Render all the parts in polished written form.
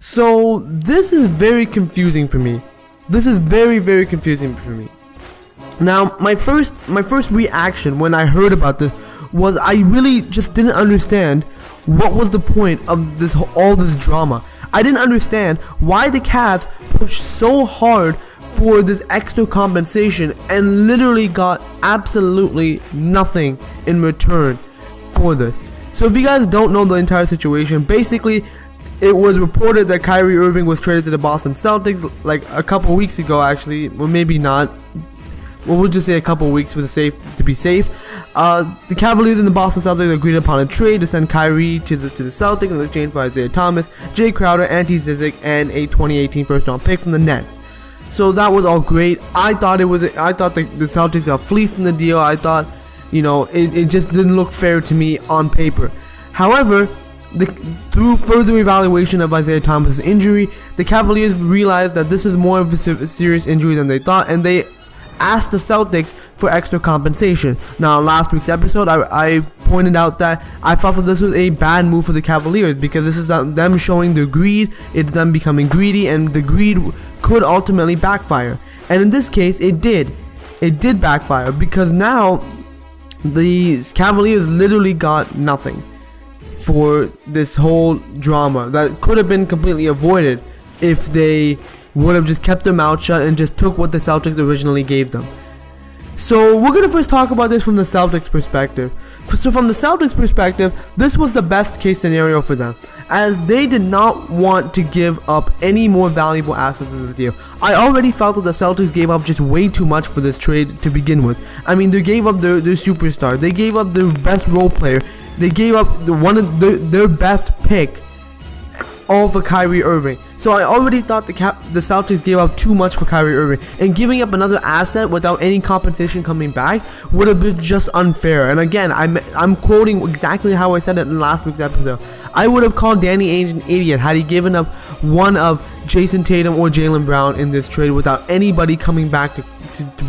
So this is very confusing for me. This is very, very confusing for me. Now, my first reaction when I heard about this was I really just didn't understand what was the point of all this drama. I didn't understand why the Cavs pushed so hard for this extra compensation and literally got absolutely nothing in return for this. So if you guys don't know the entire situation, basically it was reported that Kyrie Irving was traded to the Boston Celtics like a couple weeks ago, actually, or maybe not. Well, we'll just say a couple weeks to be safe. The Cavaliers and the Boston Celtics agreed upon a trade to send Kyrie to the Celtics in exchange for Isaiah Thomas, Jay Crowder, Ante Zizic, and a 2018 first-round pick from the Nets. So that was all great. I thought the Celtics got fleeced in the deal. I thought, it just didn't look fair to me on paper. However, through further evaluation of Isaiah Thomas' injury, the Cavaliers realized that this is more of a serious injury than they thought, and they asked the Celtics for extra compensation. Now, last week's episode, I pointed out that I thought that this was a bad move for the Cavaliers because this is them showing their greed, it's them becoming greedy, and the greed could ultimately backfire. And in this case, it did. It did backfire because now the Cavaliers literally got nothing for this whole drama that could have been completely avoided if they would have just kept their mouth shut and just took what the Celtics originally gave them. So we're going to first talk about this from the Celtics perspective. So from the Celtics perspective, this was the best case scenario for them, as they did not want to give up any more valuable assets in this deal. I already felt that the Celtics gave up just way too much for this trade to begin with. I mean, they gave up their superstar, they gave up their best role player, they gave up their best pick, all for Kyrie Irving. So I already thought the Celtics gave up too much for Kyrie Irving, and giving up another asset without any compensation coming back would have been just unfair. And again, I'm quoting exactly how I said it in last week's episode. I would have called Danny Ainge an idiot had he given up one of Jason Tatum or Jaylen Brown in this trade without anybody coming back to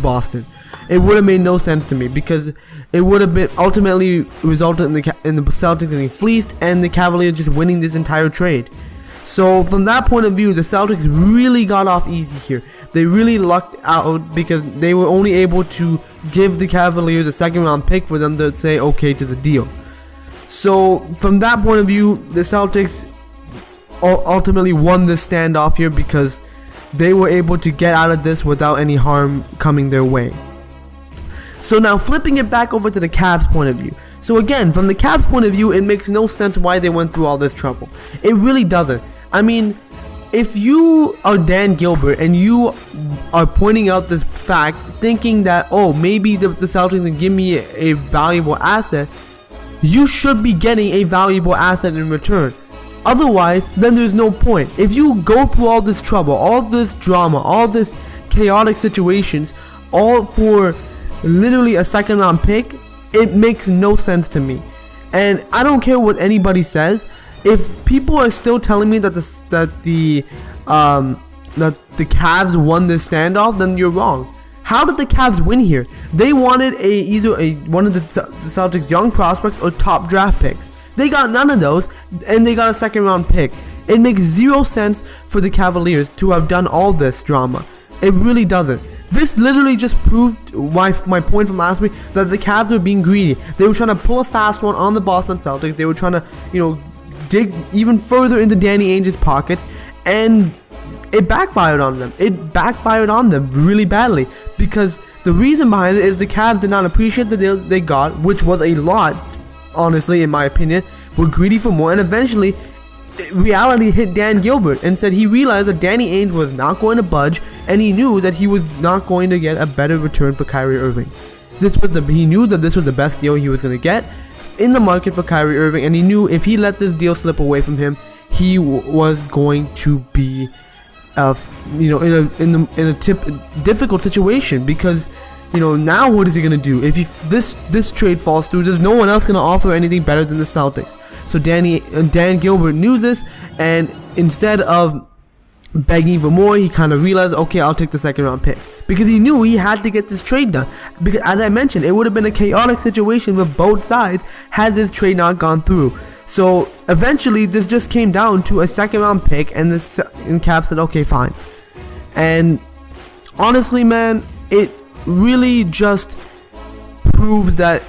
Boston. It would have made no sense to me because it would have been ultimately resulted in the Celtics getting fleeced and the Cavaliers just winning this entire trade. So from that point of view, the Celtics really got off easy here. They really lucked out because they were only able to give the Cavaliers a second-round pick for them to say okay to the deal. So from that point of view, the Celtics ultimately won this standoff here because they were able to get out of this without any harm coming their way. So now flipping it back over to the Cavs' point of view. So again, from the Cavs' point of view, it makes no sense why they went through all this trouble. It really doesn't. I mean, if you are Dan Gilbert and you are pointing out this fact, thinking that, oh, maybe the Celtics can give me a valuable asset, you should be getting a valuable asset in return. Otherwise, then there's no point. If you go through all this trouble, all this drama, all this chaotic situations, all for literally a second round pick, it makes no sense to me. And I don't care what anybody says. If people are still telling me that the Cavs won this standoff, then you're wrong. How did the Cavs win here? They wanted either one of the Celtics' young prospects or top draft picks. They got none of those, and they got a second round pick. It makes zero sense for the Cavaliers to have done all this drama. It really doesn't. This literally just proved my point from last week that the Cavs were being greedy. They were trying to pull a fast one on the Boston Celtics. They were trying to, dig even further into Danny Ainge's pockets, and it backfired on them. It backfired on them really badly because the reason behind it is the Cavs did not appreciate the deal they got, which was a lot, honestly, in my opinion. Were greedy for more, and eventually reality hit Dan Gilbert and said he realized that Danny Ainge was not going to budge, and he knew that he was not going to get a better return for Kyrie Irving. He knew that this was the best deal he was going to get in the market for Kyrie Irving, and he knew if he let this deal slip away from him, he was going to be, in a difficult situation because, now what is he gonna do if this trade falls through? There's no one else gonna offer anything better than the Celtics. So Dan Gilbert knew this, and instead of begging for more, he kind of realized, okay, I'll take the second round pick. Because he knew he had to get this trade done. Because as I mentioned, it would have been a chaotic situation for both sides had this trade not gone through. So eventually this just came down to a second round pick, and Cavs said, okay, fine. And honestly, man, it really just proves that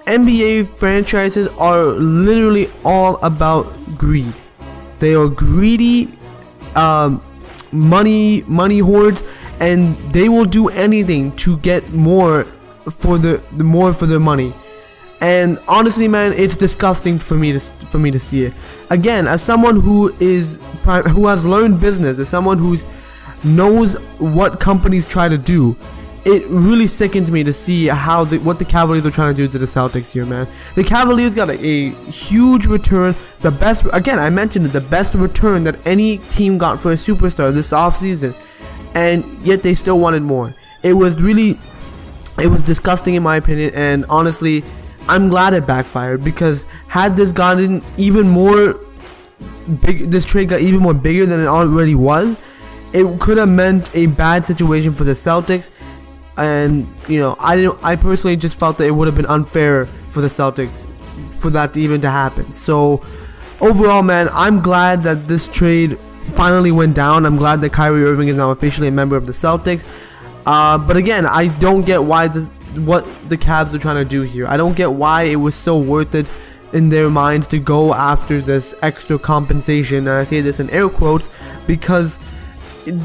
NBA franchises are literally all about greed. They are greedy money hordes, and they will do anything to get more for their money. And honestly, man, it's disgusting for me to see it. Again, as someone who has learned business, as someone who knows what companies try to do, it really sickens me to see what the Cavaliers are trying to do to the Celtics here, man. The Cavaliers got a huge return, the best, again, I mentioned it, the best return that any team got for a superstar this offseason, and yet they still wanted more. It was disgusting in my opinion, and honestly, I'm glad it backfired, because had this gotten even more big, this trade got even more bigger than it already was, it could have meant a bad situation for the Celtics. And I personally just felt that it would have been unfair for the Celtics for that to happen. So overall, man, I'm glad that this trade finally went down. I'm glad that Kyrie Irving is now officially a member of the Celtics. But again, I don't get what the Cavs are trying to do here. I don't get why it was so worth it in their minds to go after this extra compensation. And I say this in air quotes because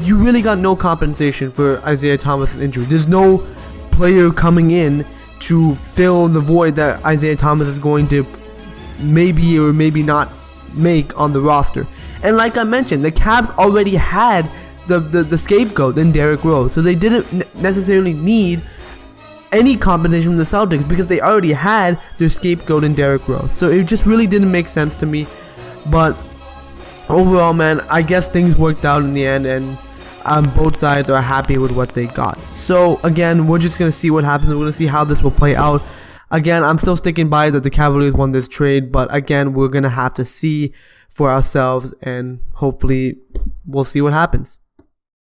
you really got no compensation for Isaiah Thomas' injury. There's no player coming in to fill the void that Isaiah Thomas is going to maybe or maybe not make on the roster. And like I mentioned, the Cavs already had the scapegoat in Derrick Rose, so they didn't necessarily need any compensation from the Celtics because they already had their scapegoat in Derrick Rose. So it just really didn't make sense to me. But overall, man, I guess things worked out in the end, and both sides are happy with what they got. So again, we're just going to see what happens. We're going to see how this will play out. Again, I'm still sticking by that the Cavaliers won this trade, but again, we're going to have to see for ourselves, and hopefully we'll see what happens.